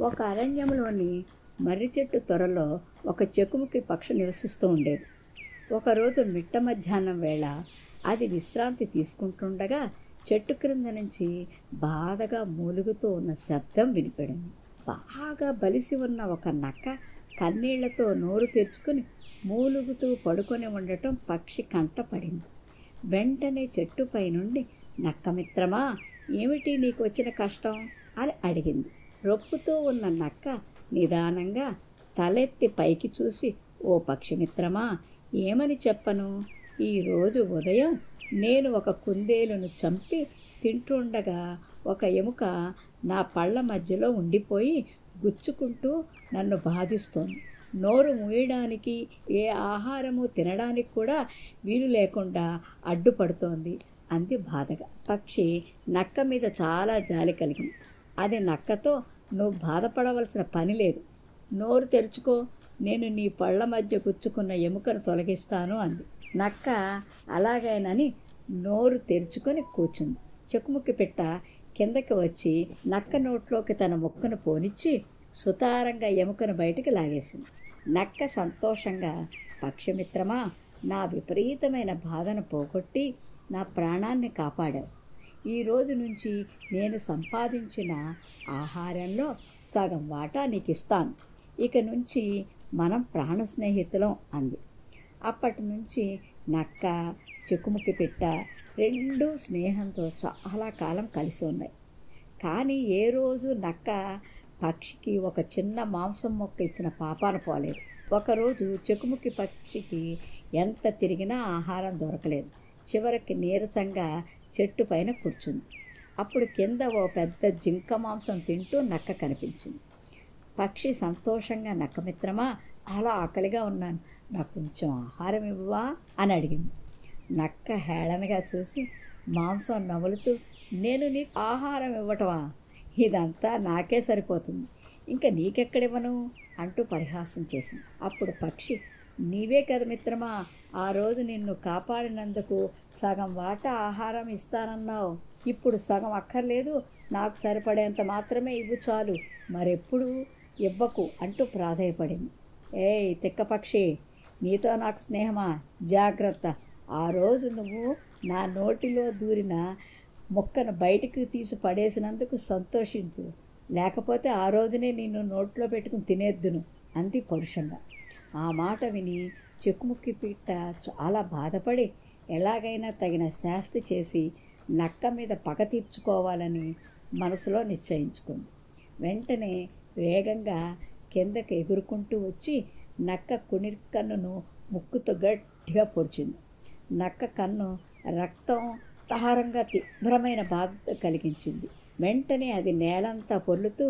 ఒక అరణ్యంలోని మర్రి చెట్టు త్వరలో ఒక చెకుముకి పక్షి నివసిస్తూ ఉండేది. ఒకరోజు మిట్ట మధ్యాహ్నం వేళ అది విశ్రాంతి తీసుకుంటుండగా చెట్టు క్రింద నుంచి బాధగా మూలుగుతూ ఉన్న శబ్దం వినిపడింది. బాగా బలిసి ఉన్న ఒక నక్క కన్నీళ్లతో నోరు తెరుచుకుని మూలుగుతూ పడుకొని ఉండటం పక్షి కంట పడింది. వెంటనే చెట్టుపై నుండి, నక్క మిత్రమా, ఏమిటి నీకు వచ్చిన కష్టం అని అడిగింది. రొప్పుతూ ఉన్న నక్క నిదానంగా తలెత్తి పైకి చూసి, ఓ పక్షి మిత్రమా, ఏమని చెప్పను, ఈరోజు ఉదయం నేను ఒక కుందేలును చంపి తింటుండగా ఒక ఎముక నా పళ్ళ మధ్యలో ఉండిపోయి గుచ్చుకుంటూ నన్ను బాధిస్తోంది. నోరు మూయడానికి, ఏ ఆహారము తినడానికి కూడా వీలు లేకుండా అడ్డుపడుతోంది అంది బాధగా. పక్షి నక్క మీద చాలా జాలి కలిగింది. అది నక్కతో, నువ్వు బాధపడవలసిన పని లేదు, నోరు తెరుచుకో, నేను నీ పళ్ళ మధ్య గుచ్చుకున్న ఎముకను తొలగిస్తాను అంది. నక్క అలాగేనని నోరు తెరుచుకొని కూర్చుంది. చెకుముకి పిట్ట కిందకి వచ్చి నక్క నోట్లోకి తన ముక్కను పోనిచ్చి సుతారంగా ఎముకను బయటికి లాగేసింది. నక్క సంతోషంగా, పక్షిమిత్రమా, నా విపరీతమైన బాధను పోగొట్టి నా ప్రాణాన్ని కాపాడావు. ఈరోజు నుంచి నేను సంపాదించిన ఆహారంలో సగం వాటా నీకు ఇస్తాను. ఇక నుంచి మనం ప్రాణ స్నేహితులం అంది. అప్పటి నుంచి నక్క, చెకుముకి పిట్ట రెండూ స్నేహంతో చాలా కాలం కలిసి ఉన్నాయి. కానీ ఏ రోజు నక్క పక్షికి ఒక చిన్న మాంసం మొక్క ఇచ్చిన పాపాన పోలేదు. ఒకరోజు చెకుముకి పక్షికి ఎంత తిరిగినా ఆహారం దొరకలేదు. చివరికి నీరసంగా చెట్టు పైన కూర్చుంది. అప్పుడు కింద ఓ పెద్ద జింక మాంసం తింటూ నక్క కనిపించింది. పక్షి సంతోషంగా, నక్క మిత్రమా, అలా ఆకలిగా ఉన్నాను, నాకు కొంచెం ఆహారం ఇవ్వవా అని అడిగింది. నక్క హేళనగా చూసి మాంసం నములుతూ, నేను నీకు ఆహారం ఇవ్వటమా, ఇదంతా నాకే సరిపోతుంది, ఇంకా నీకెక్కడివ్వను అంటూ పరిహాసం చేసింది. అప్పుడు పక్షి, నీవే కదా మిత్రమా, ఆ రోజు నిన్ను కాపాడినందుకు సగం వాటా ఆహారం ఇస్తానన్నావు, ఇప్పుడు సగం అక్కర్లేదు, నాకు సరిపడేంత మాత్రమే ఇవ్వు చాలు, మరెప్పుడు ఇవ్వకు అంటూ ప్రాధేయపడింది. ఏయ్ తిక్క పక్షి, నీతో నాకు స్నేహమా, జాగ్రత్త, ఆ రోజు నువ్వు నా నోటిలో దూరిన మొక్కను బయటికి తీసి పడేసినందుకు సంతోషించు, లేకపోతే ఆ రోజునే నిన్ను నోట్లో పెట్టుకుని తినేద్దును అంది పరుషంగా. ఆ మాట విని చెకుముకి పిట్ట చాలా బాధపడి ఎలాగైనా తగిన శాస్తి చేసి నక్క మీద పగ తీర్చుకోవాలని మనసులో నిశ్చయించుకుంది. వెంటనే వేగంగా కిందకి ఎగురుకుంటూ వచ్చి నక్క కుడి కన్నును ముక్కుతో గట్టిగా పొడిచింది. నక్క కన్ను రక్తం తారంగా తీవ్రమైన బాధ కలిగించింది. వెంటనే అది నేలంతా పొర్లుతూ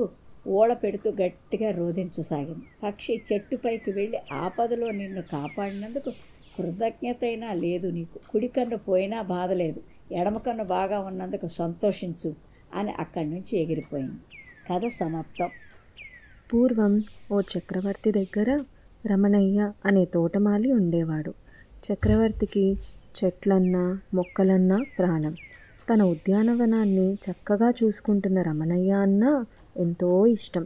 ఓళ పెడుతూ గట్టిగా రోధించసాగింది. పక్షి, చెట్టుపైకి వెళ్ళి ఆపదలో నిన్ను కాపాడినందుకు కృతజ్ఞతైనా లేదు నీకు, కుడి కన్ను పోయినా బాధలేదు, ఎడమ కన్ను బాగా ఉన్నందుకు సంతోషించు అని అక్కడి నుంచి ఎగిరిపోయింది. కథ సమాప్తం. పూర్వం ఓ చక్రవర్తి దగ్గర రమణయ్య అనే తోటమాలి ఉండేవాడు. చక్రవర్తికి చెట్లన్నా మొక్కలన్నా ప్రాణం. తన ఉద్యానవనాన్ని చక్కగా చూసుకుంటున్న రమణయ్య అన్నా ఎంతో ఇష్టం.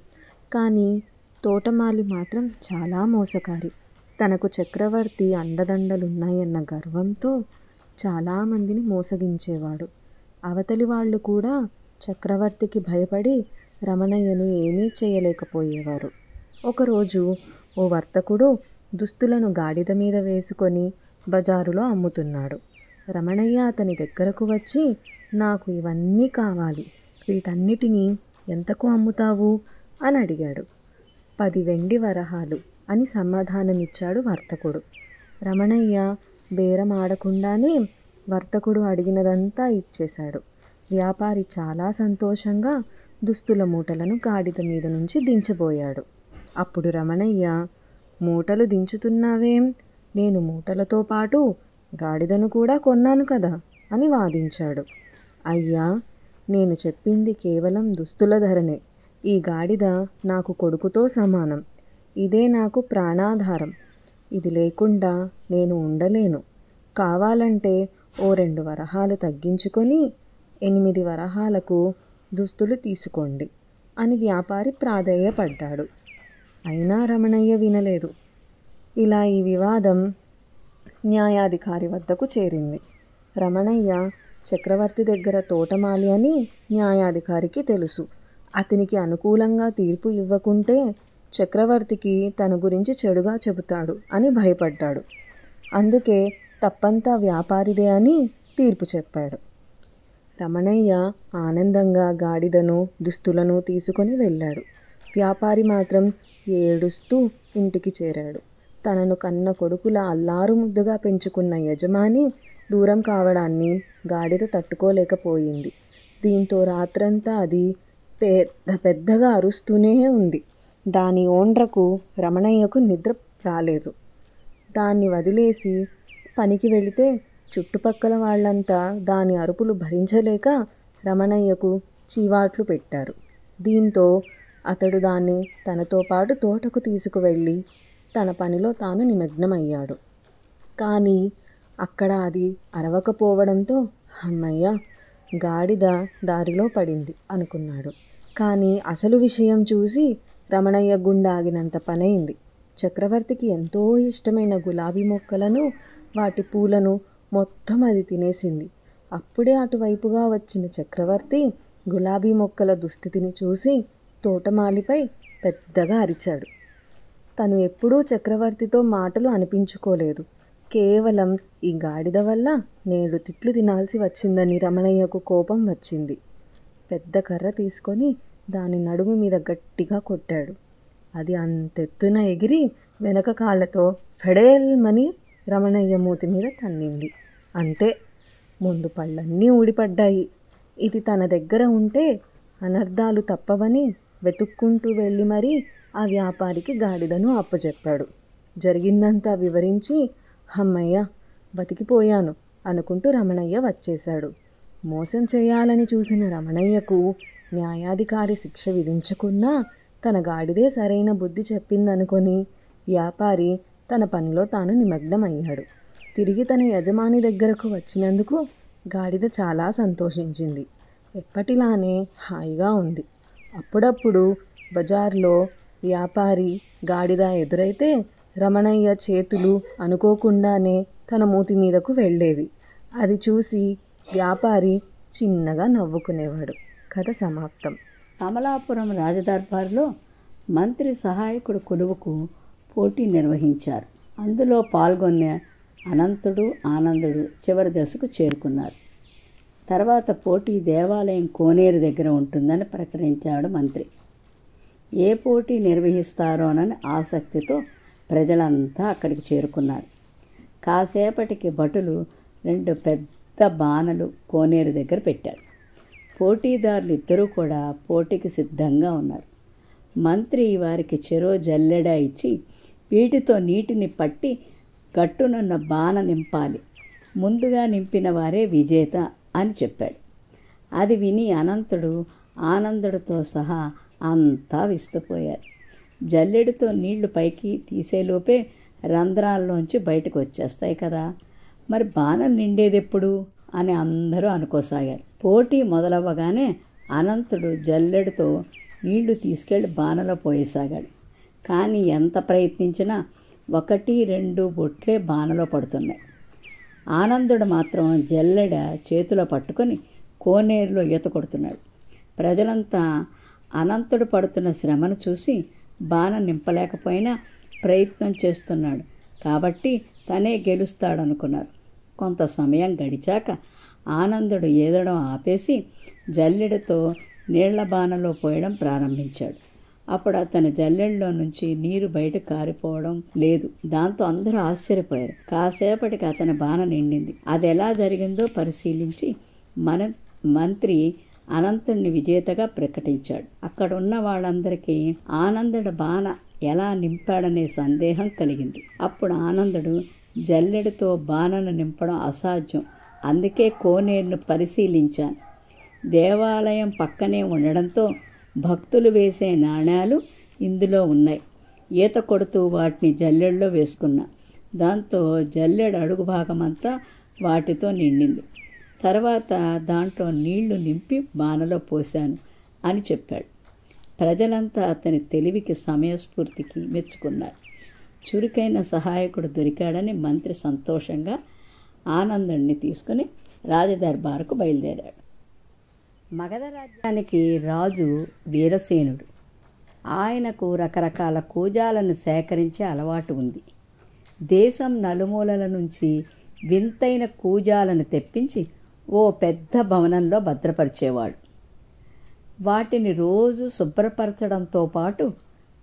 కానీ తోటమాలి మాత్రం చాలా మోసకారి. తనకు చక్రవర్తి అండదండలున్నాయన్న గర్వంతో చాలామందిని మోసగించేవాడు. అవతలి వాళ్ళు కూడా చక్రవర్తికి భయపడి రమణయ్యను ఏమీ చేయలేకపోయేవారు. ఒకరోజు ఓ వర్తకుడు దుస్తులను గాడిద మీద వేసుకొని బజారులో అమ్ముతున్నాడు. రమణయ్య అతని దగ్గరకు వచ్చి, నాకు ఇవన్నీ కావాలి, వీటన్నిటినీ ఎంతకు అమ్ముతావు అని అడిగాడు. 10 వెండి వరహాలు అని సమాధానమిచ్చాడు వర్తకుడు. రమణయ్య బేరం ఆడకుండానే వర్తకుడు అడిగినదంతా ఇచ్చేశాడు. వ్యాపారి చాలా సంతోషంగా దుస్తుల మూటలను గాడిద మీద నుంచి దించబోయాడు. అప్పుడు రమణయ్య, మూటలు దించుతున్నావేం, నేను మూటలతో పాటు గాడిదను కూడా కొన్నాను కదా అని వాదించాడు. అయ్యా, నేను చెప్పింది కేవలం దుస్తుల ధరనే. ఈ గాడిద నాకు కొడుకుతో సమానం. ఇదే నాకు ప్రాణాధారం. ఇది లేకుండా నేను ఉండలేను. కావాలంటే ఓ 2 వరహాలు తగ్గించుకొని 8 వరహాలకు దుస్తులు తీసుకోండి. అని వ్యాపారి ప్రాధేయపడ్డాడు. అయినా రమణయ్య వినలేదు. ఇలా ఈ వివాదం న్యాయాధికారి వద్దకు చేరింది. రమణయ్య చక్రవర్తి దగ్గర తోటమాలి అని న్యాయాధికారికి తెలుసు. అతనికి అనుకూలంగా తీర్పు ఇవ్వకుంటే చక్రవర్తికి తన గురించి చెడుగా చెబుతాడు అని భయపడ్డాడు. అందుకే తప్పంతా వ్యాపారిదే అని తీర్పు చెప్పాడు. రమణయ్య ఆనందంగా గాడిదను దుస్తులను తీసుకొని వెళ్ళాడు. వ్యాపారి మాత్రం ఏడుస్తూ ఇంటికి చేరాడు. తనను కన్న కొడుకుల అల్లారు ముద్దుగా పెంచుకున్న యజమాని దూరం కావడాన్ని గాడిద తట్టుకోలేకపోయింది. దీంతో రాత్రంతా అది పెద్దగా అరుస్తూనే ఉంది. దాని ఓండ్రకు రమణయ్యకు నిద్ర రాలేదు. దాన్ని వదిలేసి పనికి వెళితే చుట్టుపక్కల వాళ్ళంతా దాని అరుపులు భరించలేక రమణయ్యకు చీవాట్లు పెట్టారు. దీంతో అతడు దాన్ని తనతో పాటు తోటకు తీసుకువెళ్ళి తన పనిలో తాను నిమగ్నమయ్యాడు. కానీ అక్కడ అది అరవకపోవడంతో అమ్మయ్య, గాడిద దారిలో పడింది అనుకున్నాడు. కానీ అసలు విషయం చూసి రమణయ్య గుండాగినంత పనైంది. చక్రవర్తికి ఎంతో ఇష్టమైన గులాబీ మొక్కలను, వాటి పూలను మొత్తం అది తినేసింది. అప్పుడే అటువైపుగా వచ్చిన చక్రవర్తి గులాబీ మొక్కల దుస్థితిని చూసి తోటమాలిపై పెద్దగా అరిచాడు. తను ఎప్పుడూ చక్రవర్తితో మాటలు అనిపించుకోలేదు. కేవలం ఈ గాడిద వల్ల నేడు తిట్లు తినాల్సి వచ్చిందని రమణయ్యకు కోపం వచ్చింది. పెద్ద కర్ర తీసుకొని దాని నడుము మీద గట్టిగా కొట్టాడు. అది అంతెత్తున ఎగిరి వెనక కాళ్ళతో ఫెడేల్మని రమణయ్య మూతి మీద తన్నింది. అంతే, ముందు పళ్ళన్నీ ఊడిపడ్డాయి. ఇది తన దగ్గర ఉంటే అనర్థాలు తప్పవని వెతుక్కుంటూ వెళ్ళి మరీ ఆ వ్యాపారికి గాడిదను అప్పచెప్పాడు. జరిగిందంతా వివరించి అమ్మయ్య, బతికిపోయాను అనుకుంటూ రమణయ్య వచ్చేశాడు. మోసం చేయాలని చూసిన రమణయ్యకు న్యాయాధికారి శిక్ష విధించకున్నా తన గాడిదే సరైన బుద్ధి చెప్పిందనుకొని వ్యాపారి తన పనిలో తాను నిమగ్నమయ్యాడు. తిరిగి తన యజమాని దగ్గరకు వచ్చినందుకు గాడిద చాలా సంతోషించింది. ఎప్పటిలానే హాయిగా ఉంది. అప్పుడప్పుడు బజార్లో వ్యాపారి గాడిద ఎదురైతే రమణయ్య చేతులు అనుకోకుండానే తన మూతి మీదకు వెళ్ళేవి. అది చూసి వ్యాపారి చిన్నగా నవ్వుకునేవాడు. కథ సమాప్తం. అమలాపురం రాజదర్బార్లో మంత్రి సహాయకుడు కొలువుకు పోటీ నిర్వహించారు. అందులో పాల్గొన్న అనంతుడు, ఆనందుడు చివరి దశకు చేరుకున్నారు. తర్వాత పోటీ దేవాలయం కోనేరు దగ్గర ఉంటుందని ప్రకటించాడు మంత్రి. ఏ పోటీ నిర్వహిస్తారోనని ఆసక్తితో ప్రజలంతా అక్కడికి చేరుకున్నారు. కాసేపటికి భటులు 2 పెద్ద బాణలు కోనేరు దగ్గర పెట్టారు. పోటీదారులు ఇద్దరూ కూడా పోటీకి సిద్ధంగా ఉన్నారు. మంత్రి వారికి చెరో జల్లెడ ఇచ్చి వీటితో నీటిని పట్టి గట్టునున్న బాణ నింపాలి, ముందుగా నింపిన వారే విజేత అని చెప్పాడు. అది విని అనంతుడు ఆనందుడితో సహా అంతా విస్తుపోయారు. జల్లెడితో నీళ్లు పైకి తీసేలోపే రంధ్రాల్లోంచి బయటకు వచ్చేస్తాయి కదా, మరి బాణం నిండేదెప్పుడు అని అందరూ అనుకోసాగారు. పోటీ మొదలవ్వగానే అనంతుడు జల్లెడితో నీళ్లు తీసుకెళ్లి బాణలో పోయసాగాడు. కానీ ఎంత ప్రయత్నించినా 1-2 బొట్లే బాణలో పడుతున్నాయి. ఆనందుడు మాత్రం జల్లెడ చేతిలో పట్టుకొని కోనేరులో ఈత కొడుతున్నాడు. ప్రజలంతా అనంతుడు పడుతున్న శ్రమను చూసి బాణం నింపలేకపోయినా ప్రయత్నం చేస్తున్నాడు కాబట్టి తనే గెలుస్తాడనుకున్నారు. కొంత సమయం గడిచాక ఆనందుడు ఈదడం ఆపేసి జల్లెడతో నీళ్ల బాణలో పోయడం ప్రారంభించాడు. అప్పుడు అతని జల్లెడలో నుంచి నీరు బయట కారిపోవడం లేదు. దాంతో అందరూ ఆశ్చర్యపోయారు. కాసేపటికి అతని బాణ నిండింది. అది ఎలా జరిగిందో పరిశీలించి మంత్రి అనంతుడిని విజేతగా ప్రకటించాడు. అక్కడున్న వాళ్ళందరికీ ఆనందుడు బాణ ఎలా నింపాడనే సందేహం కలిగింది. అప్పుడు ఆనందుడు జల్లెడతో బాణను నింపడం అసాధ్యం, అందుకే కోనేరును పరిశీలించాను. దేవాలయం పక్కనే ఉండడంతో భక్తులు వేసే నాణేలు ఇందులో ఉన్నాయి. ఈత కొడుతూ వాటిని జల్లెడలో వేసుకున్నా. దాంతో జల్లెడ అడుగు భాగమంతా వాటితో నిండింది. తర్వాత దాంట్లో నీళ్లు నింపి బాణలో పోశాను అని చెప్పాడు. ప్రజలంతా అతని తెలివికి సమయస్ఫూర్తికి మెచ్చుకున్నారు. చురుకైన సహాయకుడు దొరికాడని మంత్రి సంతోషంగా ఆనందుణ్ణి తీసుకుని రాజదర్బారుకు బయలుదేరాడు. మగధ రాజ్యానికి రాజు వీరసేనుడు. ఆయనకు రకరకాల కూజాలను సేకరించే అలవాటు ఉంది. దేశం నలుమూలల నుంచి వింతైన కూజాలను తెప్పించి ఓ పెద్ద భవనంలో భద్రపరిచేవాడు. వాటిని రోజు శుభ్రపరచడంతో పాటు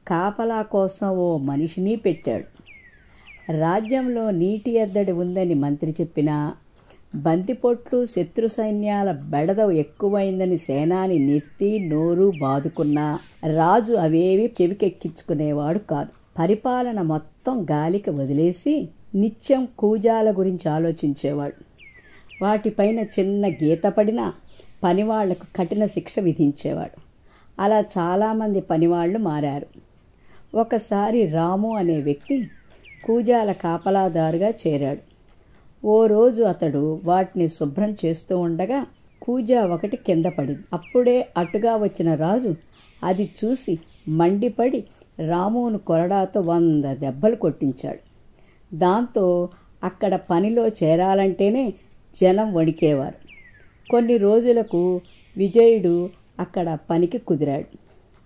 కాపలా కోసం ఓ మనిషిని పెట్టాడు. రాజ్యంలో నీటి ఎద్దడి ఉందని మంత్రి చెప్పినా, బంతిపొట్లు శత్రు సైన్యాల బెడద ఎక్కువైందని సేనాని నెత్తి నోరు బాదుకున్నా రాజు అవేవి చెవికెక్కించుకునేవాడు కాదు. పరిపాలన మొత్తం గాలికి వదిలేసి నిత్యం కూజాల గురించి ఆలోచించేవాడు. వాటిపైన చిన్న గీత పడినా పనివాళ్లకు కఠిన శిక్ష విధించేవాడు. అలా చాలామంది పనివాళ్లు మారారు. ఒకసారి రాము అనే వ్యక్తి కూజాల కాపలాదారుగా చేరాడు. ఓ రోజు అతడు వాటిని శుభ్రం చేస్తూ ఉండగా కూజా ఒకటి కింద పడింది. అప్పుడే అటుగా వచ్చిన రాజు అది చూసి మండిపడి రామును కొరడాతో 100 దెబ్బలు కొట్టించాడు. దాంతో అక్కడ పనిలో చేరాలంటేనే జనం వణికేవారు. కొన్ని రోజులకు విజయుడు అక్కడ పనికి కుదిరాడు.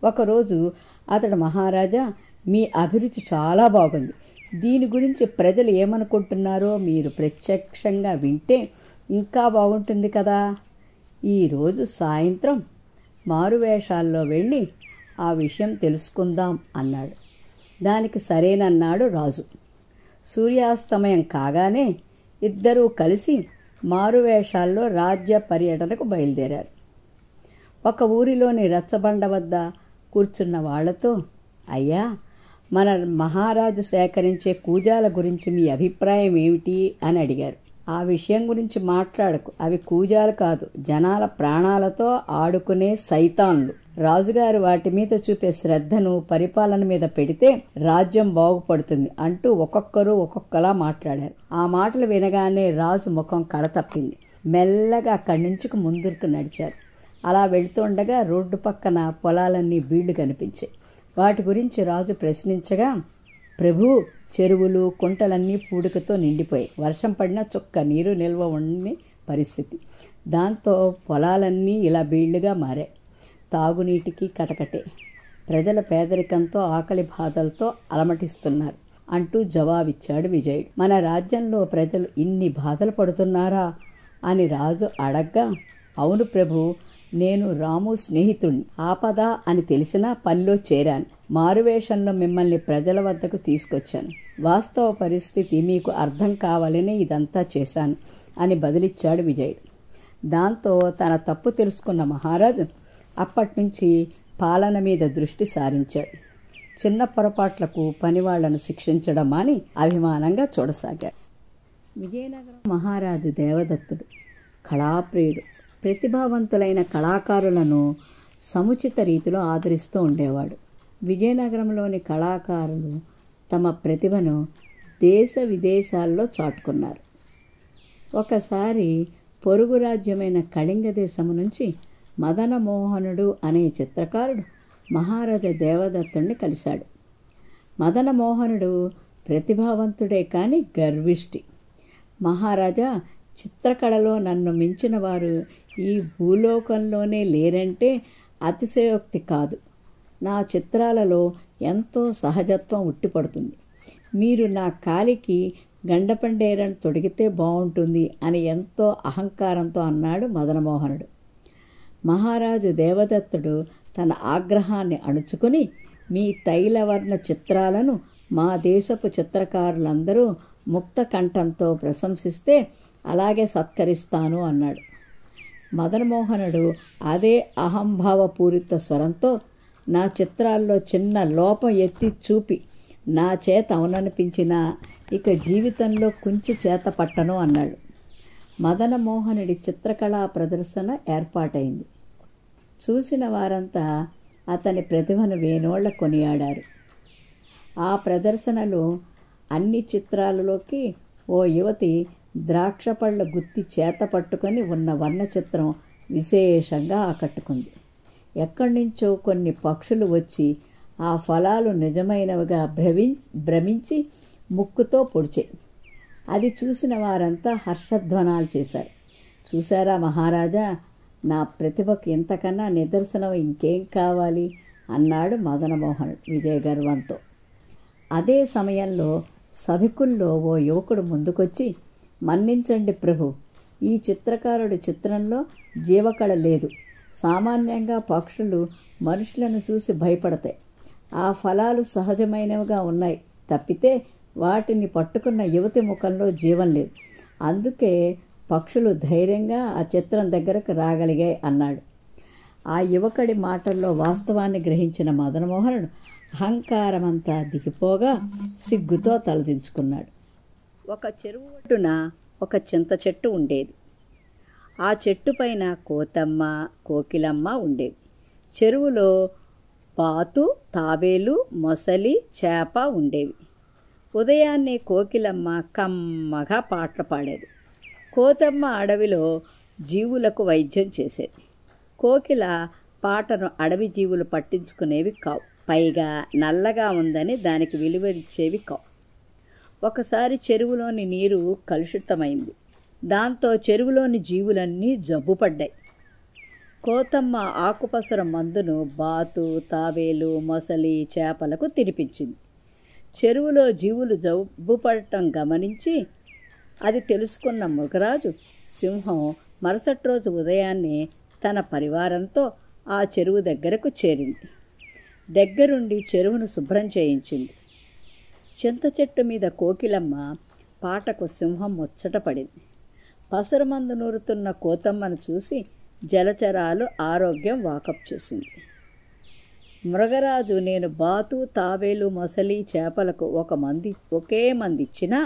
ఒకరోజు అతడు, మహారాజా, మీ అభిరుచి చాలా బాగుంది. దీని గురించి ప్రజలు ఏమనుకుంటున్నారో మీరు ప్రత్యక్షంగా వింటే ఇంకా బాగుంటుంది కదా. ఈరోజు సాయంత్రం మారువేషాల్లో వెళ్ళి ఆ విషయం తెలుసుకుందాం అన్నాడు. దానికి సరేనన్నాడు రాజు. సూర్యాస్తమయం కాగానే ఇద్దరూ కలిసి మారువేషాల్లో రాజ్య పర్యటనకు బయలుదేరారు. ఒక ఊరిలోని రచ్చబండ వద్ద కూర్చున్న వాళ్లతో, అయ్యా, మన మహారాజు సేకరించే కూజాల గురించి మీ అభిప్రాయం ఏమిటి అని అడిగారు. ఆ విషయం గురించి మాట్లాడకు, అవి కూజాలు కాదు, జనాల ప్రాణాలతో ఆడుకునే సైతాన్లు. రాజుగారు వాటి మీద చూపే శ్రద్ధను పరిపాలన మీద పెడితే రాజ్యం బాగుపడుతుంది అంటూ ఒక్కొక్కరు ఒక్కొక్కలా మాట్లాడారు. ఆ మాటలు వినగానే రాజు ముఖం కళతప్పింది. మెల్లగా అక్కడి నుంచి ముందుకు నడిచారు. అలా వెళ్తుండగా రోడ్డు పక్కన పొలాలన్నీ బీళ్లు కనిపించాయి. వాటి గురించి రాజు ప్రశ్నించగా, ప్రభు, చెరువులు కుంటలన్నీ పూడికతో నిండిపోయాయి. వర్షం పడినా చుక్క నీరు నిల్వ ఉండని పరిస్థితి. దాంతో పొలాలన్నీ ఇలా బీళ్లుగా మారాయి. తాగునీటికి కటకటే. ప్రజల పేదరికంతో ఆకలి బాధలతో అలమటిస్తున్నారు అంటూ జవాబిచ్చాడు విజయుడు. మన రాజ్యంలో ప్రజలు ఇన్ని బాధలు పడుతున్నారా అని రాజు అడగ్గా, అవును ప్రభు, నేను రాము స్నేహితుణ్ణి. ఆపద అని తెలిసినా పనిలో చేరాను. మారువేషంలో మిమ్మల్ని ప్రజల వద్దకు తీసుకొచ్చాను. వాస్తవ పరిస్థితి మీకు అర్థం కావాలని ఇదంతా చేశాను అని బదులిచ్చాడు విజయుడు. దాంతో తన తప్పు తెలుసుకున్న మహారాజు అప్పట్నుంచి పాలన మీద దృష్టి సారించాడు. చిన్న పొరపాట్లకు పనివాళ్లను శిక్షించడం అని అభిమానంగా చూడసాగాడు. విజయనగరం మహారాజు దేవదత్తుడు కళాప్రియుడు. ప్రతిభావంతులైన కళాకారులను సముచిత రీతిలో ఆదరిస్తూ ఉండేవాడు. విజయనగరంలోని కళాకారులు తమ ప్రతిభను దేశ విదేశాల్లో చాటుకున్నారు. ఒకసారి పొరుగు రాజ్యమైన కళింగ దేశము నుంచి మదనమోహనుడు అనే చిత్రకారుడు మహారాజా దేవదత్తుణ్ణి కలిశాడు. మదనమోహనుడు ప్రతిభావంతుడే కానీ గర్విష్టి. మహారాజా, చిత్రకళలో నన్ను మించిన వారు ఈ భూలోకంలోనే లేరంటే అతిశయోక్తి కాదు. నా చిత్రాలలో ఎంతో సహజత్వం ఉట్టిపడుతుంది. మీరు నా కాలికి గండపండేరను తొడిగితే బాగుంటుంది అని ఎంతో అహంకారంతో అన్నాడు మదనమోహనుడు. మహారాజు దేవదత్తుడు తన ఆగ్రహాన్ని అణుచుకుని, మీ తైలవర్ణ చిత్రాలను మా దేశపు చిత్రకారులందరూ ముక్త కంఠంతో ప్రశంసిస్తే అలాగే సత్కరిస్తాను అన్నాడు. మదనమోహనుడు అదే అహంభావపూరిత స్వరంతో, నా చిత్రాల్లో చిన్న లోపం ఎత్తి చూపి నా చేత అవుననిపించినా ఇక జీవితంలో కుంచి చేత పట్టను అన్నాడు. మదనమోహనుడి చిత్రకళా ప్రదర్శన ఏర్పాటైంది. చూసిన వారంతా అతని ప్రతిభను వేనోళ్ల కొనియాడారు. ఆ ప్రదర్శనలో అన్ని చిత్రాలలోకి ఓ యువతి ద్రాక్ష పళ్ళ గుత్తి చేత పట్టుకొని ఉన్న వర్ణ చిత్రం విశేషంగా ఆకట్టుకుంది. ఎక్కడి నుంచో కొన్ని పక్షులు వచ్చి ఆ ఫలాలు నిజమైనవిగా భ్రమించి ముక్కుతో పొడిచాయి. అది చూసిన వారంతా హర్షధ్వానాలు చేశారు. చూశారా మహారాజా, నా ప్రతిభకు ఇంతకన్నా నిదర్శనం ఇంకేం కావాలి అన్నాడు మదనమోహనుడు విజయగర్వంతో. అదే సమయంలో సభికుల్లో ఓ యువకుడు ముందుకొచ్చి, మన్నించండి ప్రభు, ఈ చిత్రకారుడి చిత్రంలో జీవకళ లేదు. సామాన్యంగా పక్షులు మనుషులను చూసి భయపడతాయి. ఆ ఫలాలు సహజమైనవిగా ఉన్నాయి తప్పితే వాటిని పట్టుకున్న యువతి ముఖంలో జీవం లేదు. అందుకే పక్షులు ధైర్యంగా ఆ చిత్రం దగ్గరకు రాగలిగాయి అన్నాడు. ఆ యువకుడి మాటల్లో వాస్తవాన్ని గ్రహించిన మదనమోహనుడు అహంకారమంతా దిగిపోగా సిగ్గుతో తలదించుకున్నాడు. ఒక చెరువు ఒడ్డున ఒక చింత చెట్టు ఉండేది. ఆ చెట్టు పైన కోతమ్మ, కోకిలమ్మ ఉండేవి. చెరువులో బాతు, తాబేలు, మొసలి, చేప ఉండేవి. ఉదయాన్నే కోకిలమ్మ కమ్మగా పాటలు పాడేది. కోతమ్మ అడవిలో జీవులకు వైద్యం చేసేది. కోకిల పాటను అడవి జీవులు పట్టించుకునేవి కావు. పైగా నల్లగా ఉందని దానికి విలువనిచ్చేవి కావు. ఒకసారి చెరువులోని నీరు కలుషితమైంది. దాంతో చెరువులోని జీవులన్నీ జబ్బుపడ్డాయి. కోతమ్మ ఆకుపసర మందును బాతు, తాబేలు, మొసలి, చేపలకు తినిపించింది. చెరువులో జీవులు జబ్బుపడటం గమనించి అది తెలుసుకున్న మృగరాజు సింహం మరుసటి రోజు ఉదయాన్నే తన పరివారంతో ఆ చెరువు దగ్గరకు చేరింది. దగ్గరుండి చెరువును శుభ్రం చేయించింది. చింత చెట్టు మీద కోకిలమ్మ పాటకు సింహం ముచ్చటపడింది. పసరమందు నూరుతున్న కోతమ్మను చూసి జలచరాలు ఆరోగ్యం వాకప్ చేసింది. మృగరాజు, నేను బాతు, తాబేలు, మొసలి, చేపలకు ఒకే మంది ఇచ్చినా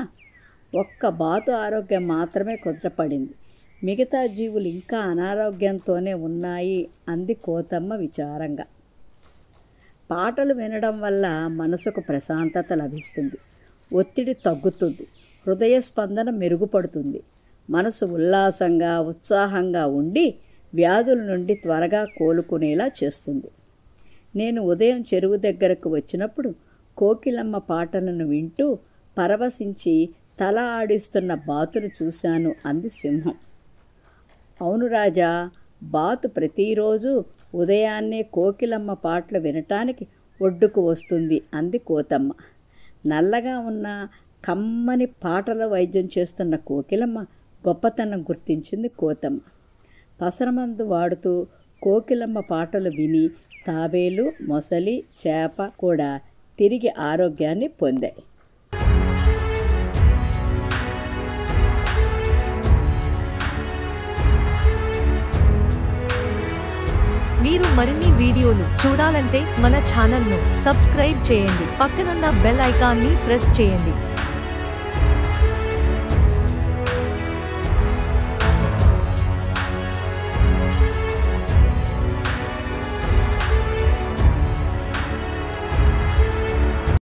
ఒక్క బాతు ఆరోగ్యం మాత్రమే కుదుటపడింది. మిగతా జీవులు ఇంకా అనారోగ్యంతోనే ఉన్నాయి అంది కోతమ్మ విచారంగా. పాటలు వినడం వల్ల మనసుకు ప్రశాంతత లభిస్తుంది, ఒత్తిడి తగ్గుతుంది, హృదయ స్పందన మెరుగుపడుతుంది, మనసు ఉల్లాసంగా ఉత్సాహంగా ఉండి వ్యాధుల నుండి త్వరగా కోలుకునేలా చేస్తుంది. నేను ఉదయం చెరువు దగ్గరకు వచ్చినప్పుడు కోకిలమ్మ పాటలను వింటూ పరవశించి తల ఆడిస్తున్న బాతును చూశాను అంది సింహం. అవును రాజా, బాతు ప్రతిరోజు ఉదయాన్నే కోకిలమ్మ పాటలు వినటానికి ఒడ్డుకు వస్తుంది అంది కోతమ్మ. నల్లగా ఉన్న కమ్మని పాటల వైద్యం చేస్తున్న కోకిలమ్మ గొప్పతనం గుర్తించింది కోతమ్మ. పసరమందు వాడుతూ కోకిలమ్మ పాటలు విని తాబేలు, మొసలి, చేప కూడా తిరిగి ఆరోగ్యాన్ని పొందాయి. మీరు మరిన్ని వీడియోలు చూడాలంటే మన ఛానల్ను సబ్స్క్రైబ్ చేయండి. పక్కనున్న బెల్ ఐకాన్ని ప్రెస్ చేయండి.